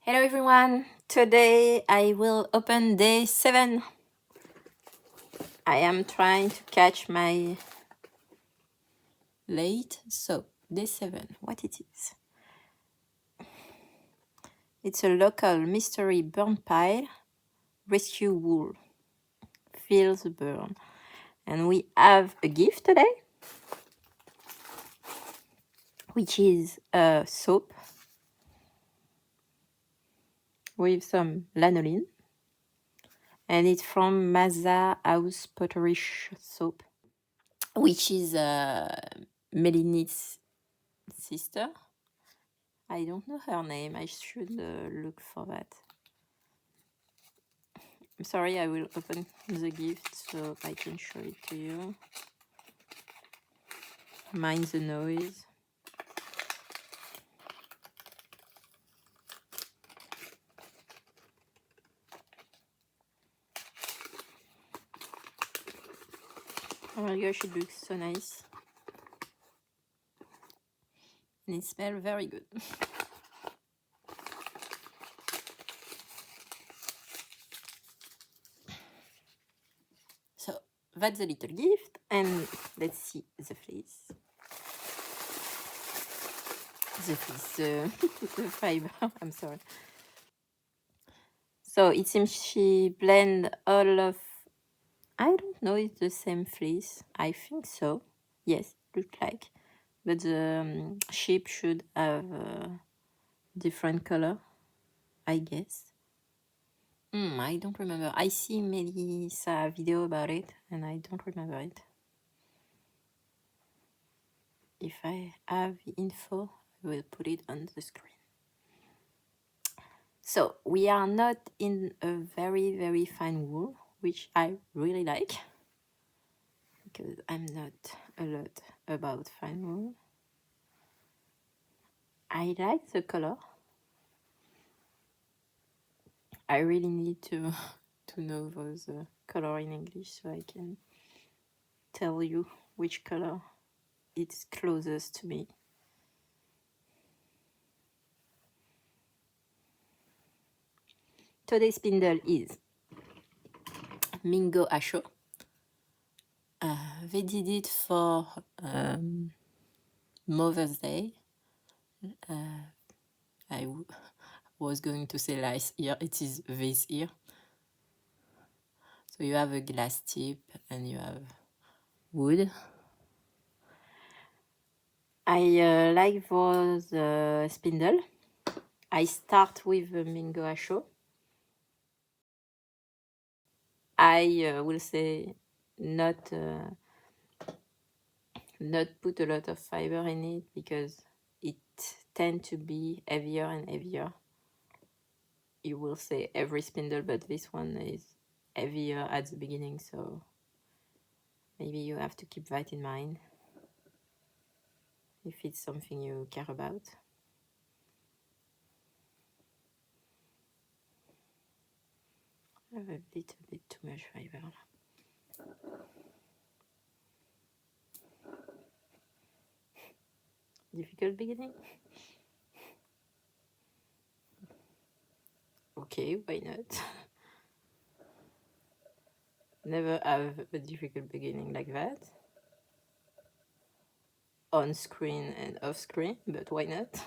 Hello everyone, today I will open day 7. I am trying to catch my late, so day 7, what it is? It's a local mystery burn pile, rescue wool, feel the burn. And we have a gift today, which is a soap with some lanolin. And it's from Maza House Pottery Soap, which is Mellyknits sister. I don't know her name. I should look for that. I'm sorry, I will open the gift so I can show it to you. Mind the noise. Oh my gosh, it looks so nice. And it smells very good. So that's the little gift, and let's see the fleece. The fiber, I'm sorry. So it seems she blend all of, I don't know, it's the same fleece. I think so. Yes, look like. But the sheep should have a different color, I guess. I don't remember. I see Melissa video about it, and I don't remember it. If I have the info, I will put it on the screen. So we are not in a very, very fine wool, which I really like, because I'm not a lot about fine wool. I like the color. I really need to know those color in English so I can tell you which color it's closest to me. Today's spindle is Mingo Asho. They did it for Mother's Day. I was going to say last year, it is this year. So you have a glass tip and you have wood. I like those spindle. I start with the Mingo Asho. I will say not put a lot of fiber in it because it tends to be heavier and heavier. You will say every spindle, but this one is heavier at the beginning, so maybe you have to keep that in mind if it's something you care about. I have a little bit too much fiber. Difficult beginning? Okay, why not? Never have a difficult beginning like that. On screen and off screen, but why not?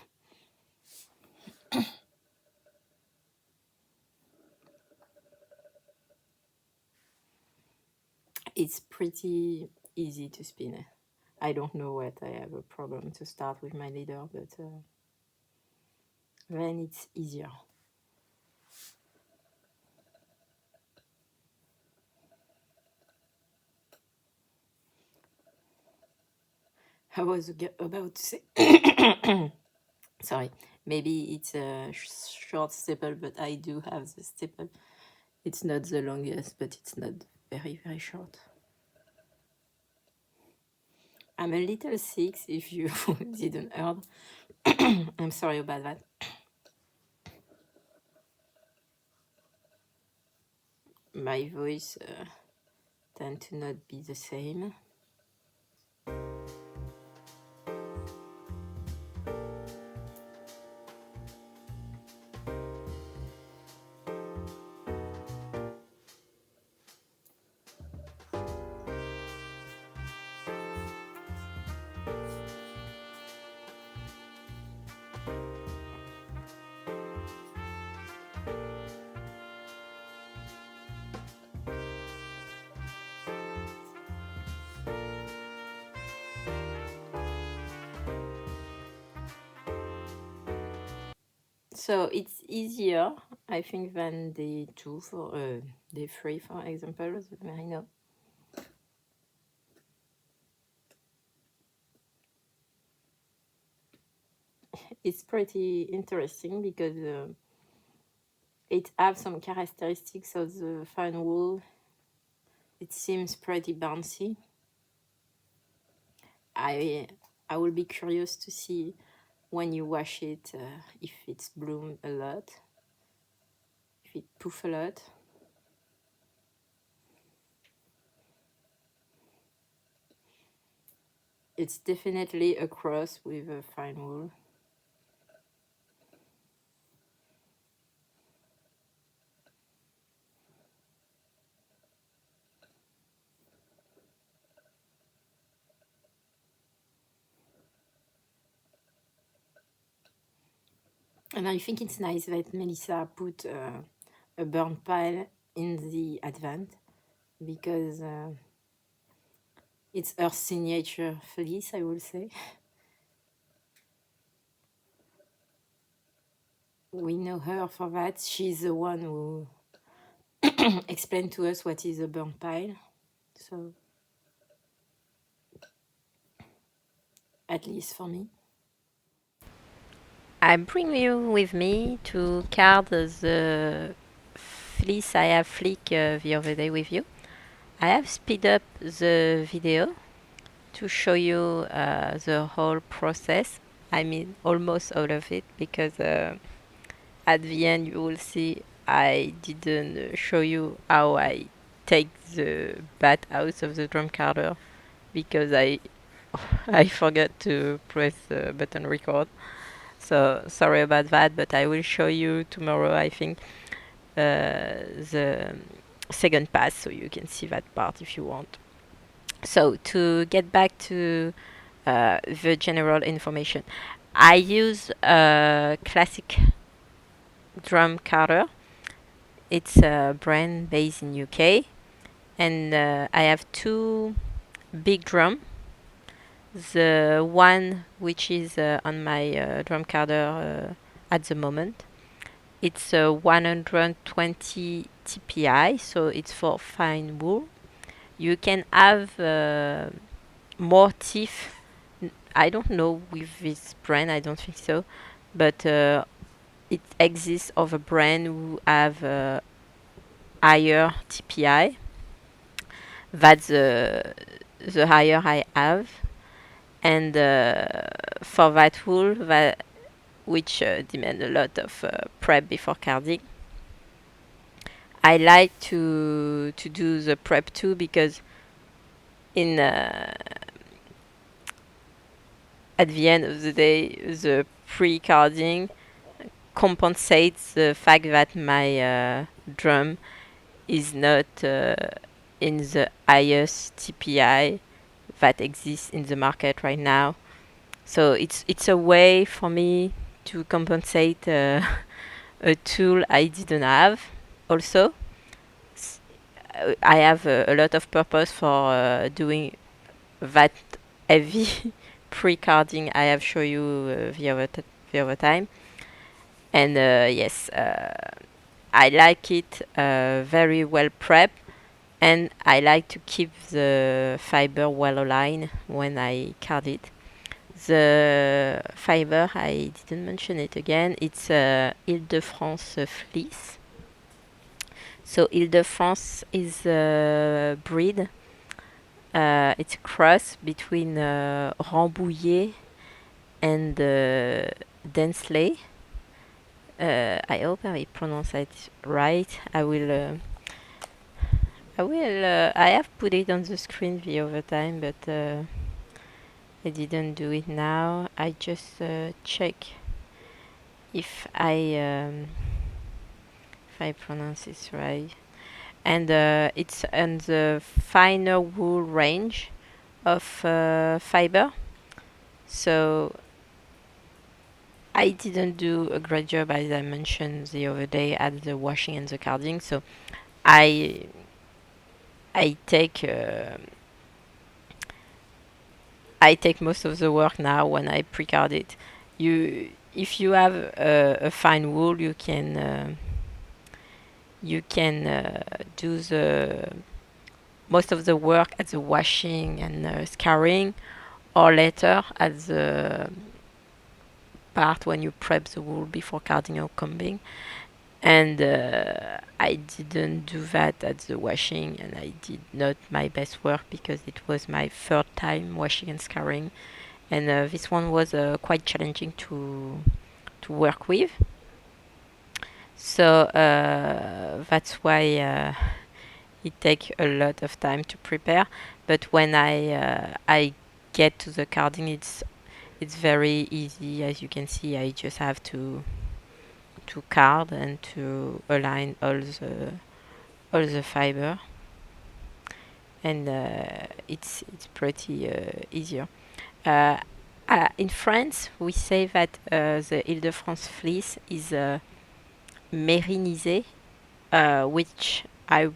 It's pretty easy to spin. I don't know what I have a problem to start with my leader, but then it's easier. I was about to say, sorry, maybe it's a short staple, but I do have the staple. It's not the longest, but it's not very, very short. I'm a little sick if you didn't hear. I'm sorry about that. My voice tends to not be the same. So it's easier, I think, than the the 3, for example, the merino. It's pretty interesting because it has some characteristics of the fine wool. It seems pretty bouncy. I will be curious to see when you wash it if it's bloomed a lot, if it poof a lot. It's definitely a cross with a fine wool. And I think it's nice that Melissa put a burn pile in the Advent because it's her signature fleece, I will say. We know her for that. She's the one who explained to us what is a burn pile. So, at least for me. I bring you with me to card the fleece I have flick the other day with you. I have speed up the video to show you the whole process. I mean, almost all of it, because at the end you will see I didn't show you how I take the bat out of the drum carder because I forgot to press the button record. So sorry about that, but I will show you tomorrow, I think, the second pass, so you can see that part if you want. So to get back to the general information, I use a classic drum carder. It's a brand based in UK, and I have two big drum. The one which is on my drum carder at the moment, it's a 120 TPI, so it's for fine wool. You can have more teeth. I don't know with this brand, I don't think so, but it exists of a brand who have higher TPI. That's the higher I have, and for that wool, which demand a lot of prep before carding, I like to do the prep too, because in at the end of the day, the pre-carding compensates the fact that my drum is not in the highest TPI that exists in the market right now. So it's a way for me to compensate a tool I didn't have. Also, I have a lot of purpose for doing that heavy pre-carding I have shown you the other time. And yes, I like it very well prepped, and I like to keep the fiber well aligned when I card it. The fiber, I didn't mention it again, it's Ile-de-France fleece. So Ile-de-France is a breed. It's a cross between Rambouillet and Densley. I hope I pronounce it right. I have put it on the screen the other time, but I didn't do it now. I just check if I pronounce it right. And it's on the finer wool range of fiber. So I didn't do a great job, as I mentioned the other day, at the washing and the carding. So I take I take most of the work now when I pre-card it. if you have a fine wool, you can do the most of the work at the washing and scouring, or later at the part when you prep the wool before carding or combing. And I didn't do that at the washing, and I did not my best work because it was my third time washing and scouring, and this one was quite challenging to work with. So that's why it takes a lot of time to prepare. But when I get to the carding, it's very easy. As you can see, I just have to card and to align all the fiber, and it's pretty easier. Uh, in France, we say that the Île-de-France fleece is mérinisé, which uh,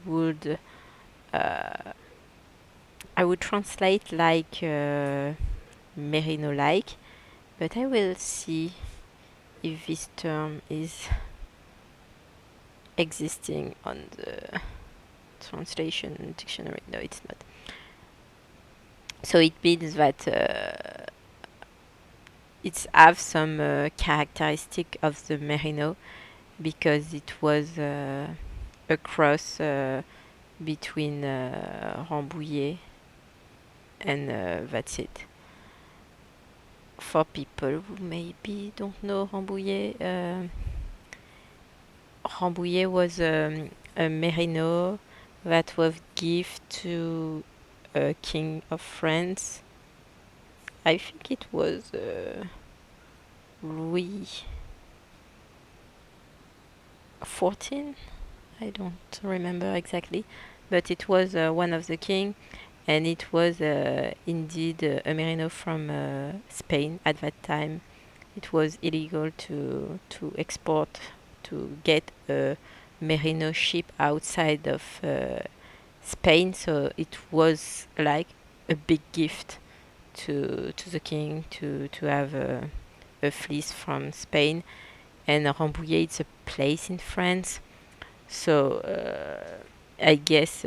I would translate like merino-like, but I will see if this term is existing on the translation dictionary. No, it's not. So it means that it have some characteristic of the merino, because it was a cross between Rambouillet and that's it. For people who maybe don't know Rambouillet, Rambouillet was a merino that was given to a king of France. I think it was Louis XIV. I don't remember exactly, but it was one of the king, and it was indeed a merino from Spain at that time. It was illegal to export, to get a merino ship outside of Spain, so it was like a big gift to the king to have a fleece from Spain. And Rambouillet is a place in France, so I guess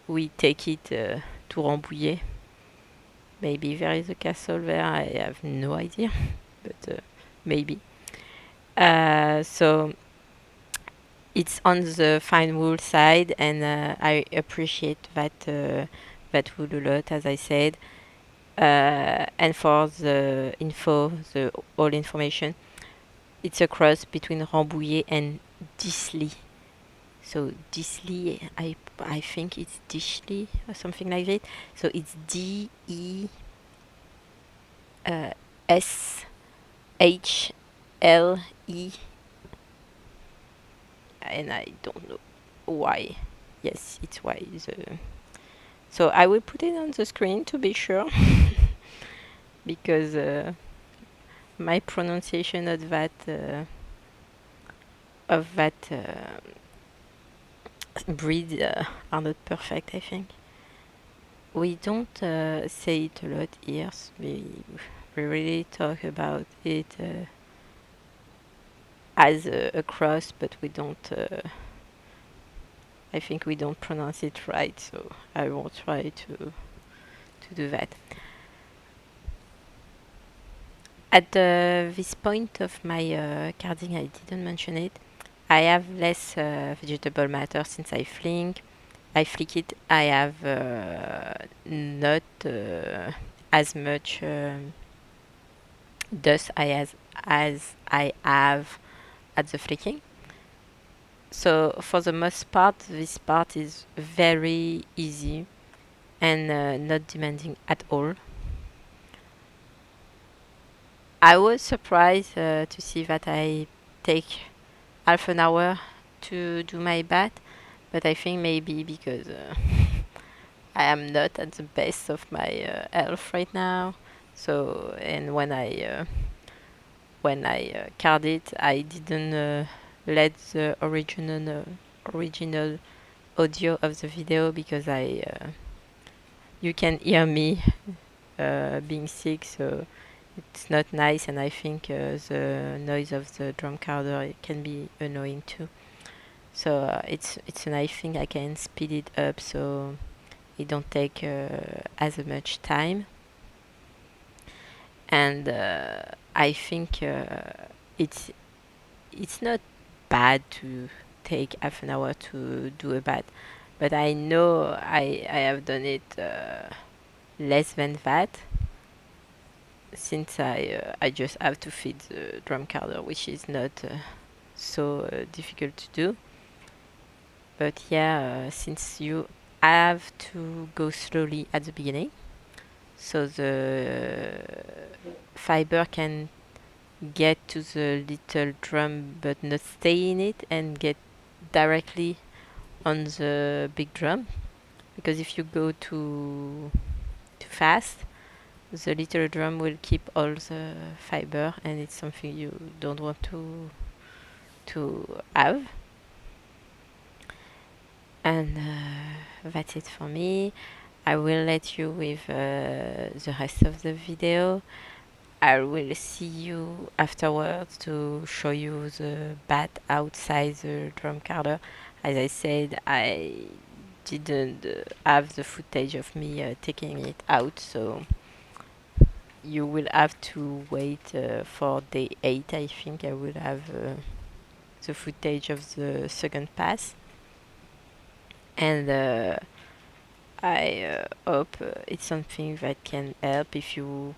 we take it to Rambouillet. Maybe there is a castle there, I have no idea, but maybe. So it's on the fine wool side, and I appreciate that wool a lot, as I said. And for the info, the all information, it's a cross between Rambouillet and Disley. So Disley, I think it's Dishley or something like that. So it's DESHLE, and I don't know why. Yes, it's why. So I will put it on the screen to be sure, because my pronunciation of that breed are not perfect, I think. We don't say it a lot here. So we really talk about it as a cross, but we don't. I think we don't pronounce it right, so I will try to do that. At this point of my carding, I didn't mention it. I have less vegetable matter since I flick it. I have not as much dust as I have at the flicking. So for the most part, this part is very easy and not demanding at all. I was surprised to see that I take half an hour to do my bath, but I think maybe because I am not at the best of my health right now. So, and when I card it, I didn't let the original audio of the video, because you can hear me being sick, so it's not nice, and I think the noise of the drum carder can be annoying too. So it's a nice thing. I can speed it up so it don't take as much time. And I think it's not bad to take half an hour to do a bath, but I know I have done it less than that, since I just have to feed the drum carder, which is not so difficult to do. But yeah, since you have to go slowly at the beginning, so the fiber can get to the little drum but not stay in it and get directly on the big drum, because if you go too fast, the little drum will keep all the fiber, and it's something you don't want to have. And that's it for me. I will let you with the rest of the video. I will see you afterwards to show you the bat outside the drum carder. As I said, I didn't have the footage of me taking it out, so you will have to wait for day 8. I think I will have the footage of the second pass. And I hope it's something that can help if you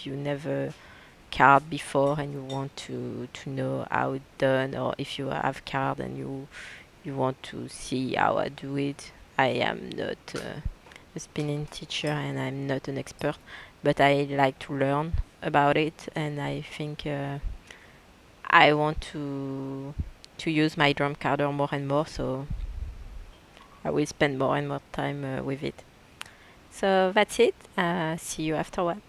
never card before and you want to know how it's done, or if you have card and you want to see how I do it. I am not a spinning teacher and I'm not an expert, but I like to learn about it, and I think I want to use my drum carder more and more, so I will spend more and more time with it. So that's it. See you afterward.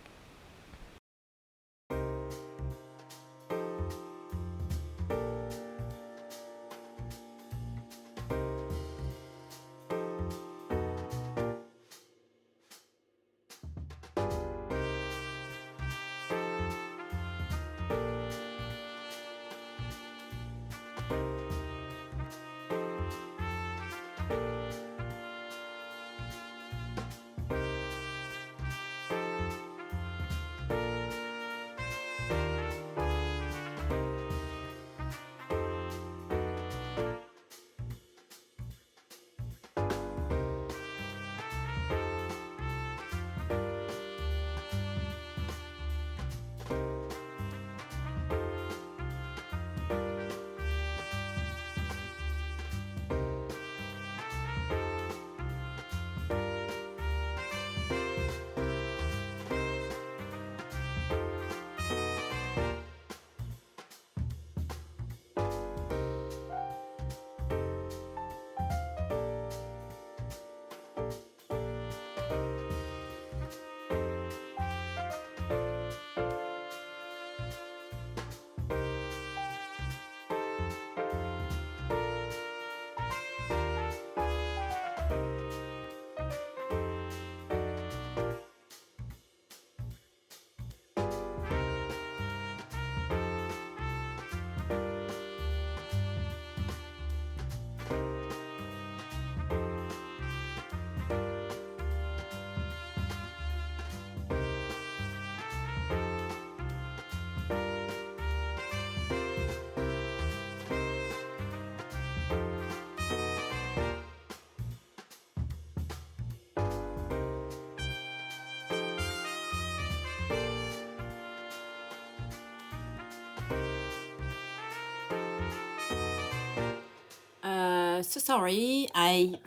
So sorry, I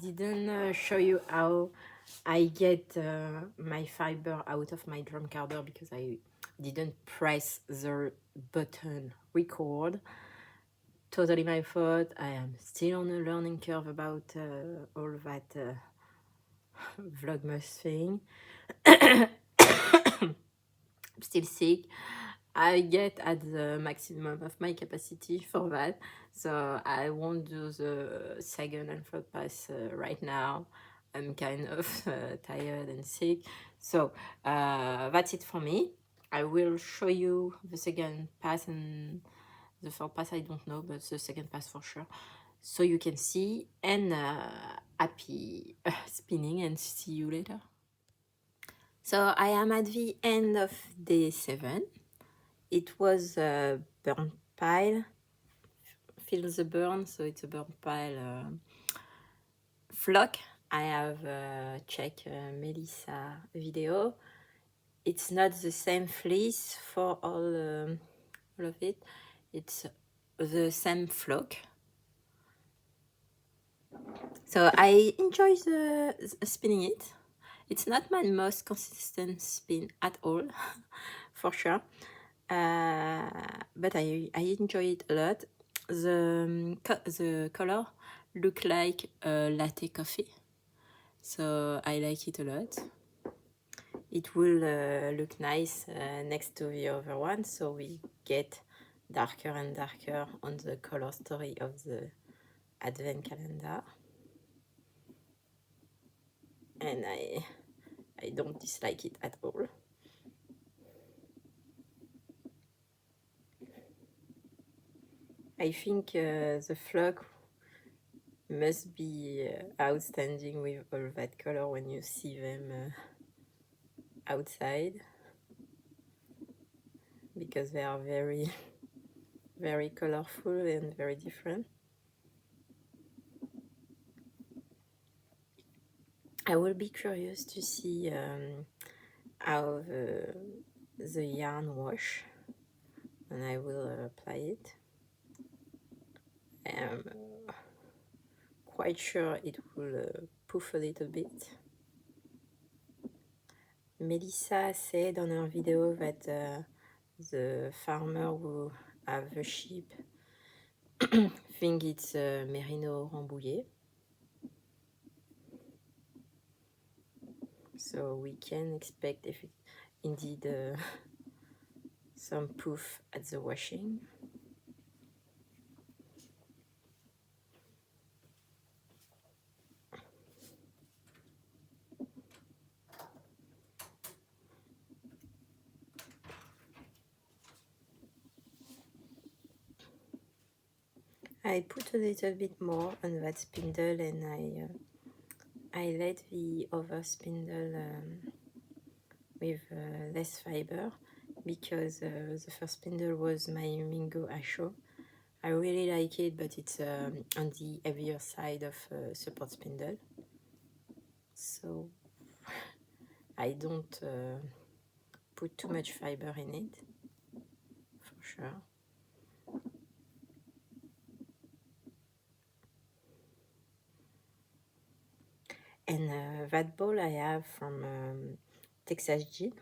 didn't show you how I get my fiber out of my drum carder, because I didn't press the button record. Totally my fault. I am still on a learning curve about all that Vlogmas thing. I'm still sick. I get at the maximum of my capacity for that, so I won't do the second and third pass right now. I'm kind of tired and sick. So that's it for me. I will show you the second pass, and the third pass I don't know, but the second pass for sure, so you can see. And happy spinning, and see you later. So I am at the end of day 7. It was a burn pile. Feel the burn, so it's a burn pile flock. I have checked Melissa video. It's not the same fleece for all of it. It's the same flock. So I enjoy spinning it. It's not my most consistent spin at all, for sure. But I enjoy it a lot. The color look like latte coffee, so I like it a lot. It will look nice next to the other one, so we get darker and darker on the color story of the Advent calendar. And I don't dislike it at all. I think the flock must be outstanding with all that color when you see them outside, because they are very, very colorful and very different. I will be curious to see how the yarn wash, and I will apply it. I am quite sure it will poof a little bit. Melissa said on her video that the farmer who have the sheep think it's merino rambouillet. So we can expect, if it, indeed some poof at the washing. I put a little bit more on that spindle, and I let the other spindle with less fiber, because the first spindle was my Mingo Asho. I really like it, but it's on the heavier side of support spindle, so I don't put too much fiber in it, for sure. And that ball I have from Texas Jean,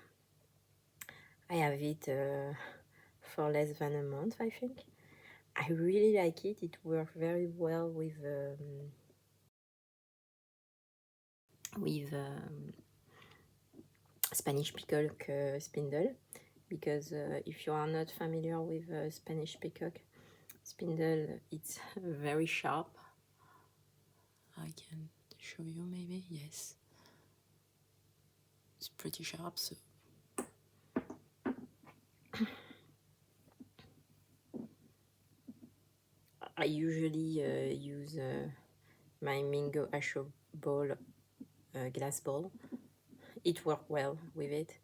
I have it for less than a month, I think. I really like it. It works very well with Spanish peacock spindle, because if you are not familiar with Spanish peacock spindle, it's very sharp. I can show you maybe, yes. It's pretty sharp, so I usually use my Mingo Asho ball, glass ball. It worked well with it,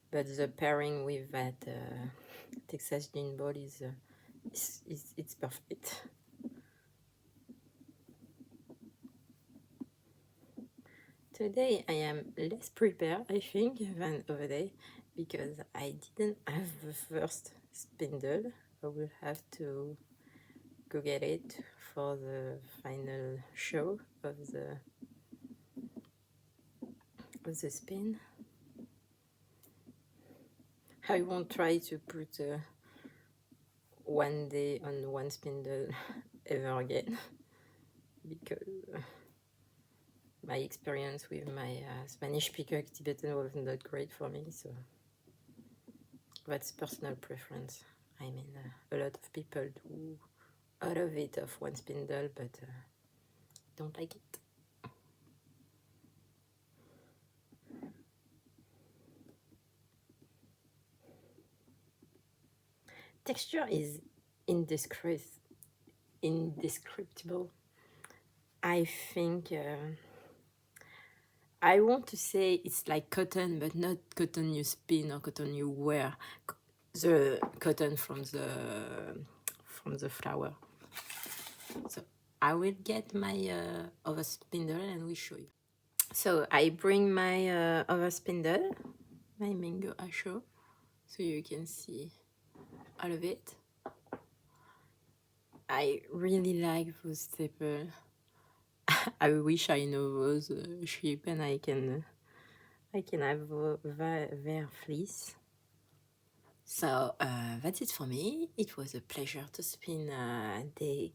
but the pairing with that Texas Jean ball is it's perfect. Today I am less prepared, I think, than other day, because I didn't have the first spindle. I will have to go get it for the final show of the spin. I won't try to put one day on one spindle ever again, because my experience with my Spanish peacock Tibetan was not great for me, so that's personal preference. I mean, a lot of people do out of it of one spindle, but don't like it. texture is indescribable. I think I want to say it's like cotton, but not cotton you spin or cotton you wear. The cotton from the flower. So I will get my over spindle and we show you. So I bring my over spindle, my mango asho, so you can see all of it. I really like those staples. I wish I know those shape and I can have their fleece. So that's it for me. It was a pleasure to spin day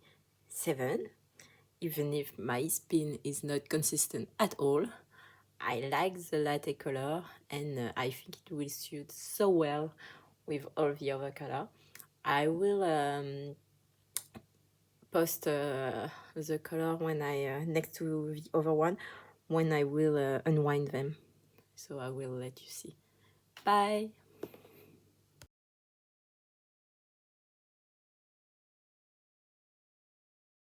7, even if my spin is not consistent at all. I like the latte color and I think it will suit so well with all the other color. I will post the color when I next to the other one when I will unwind them. So I will let you see. Bye!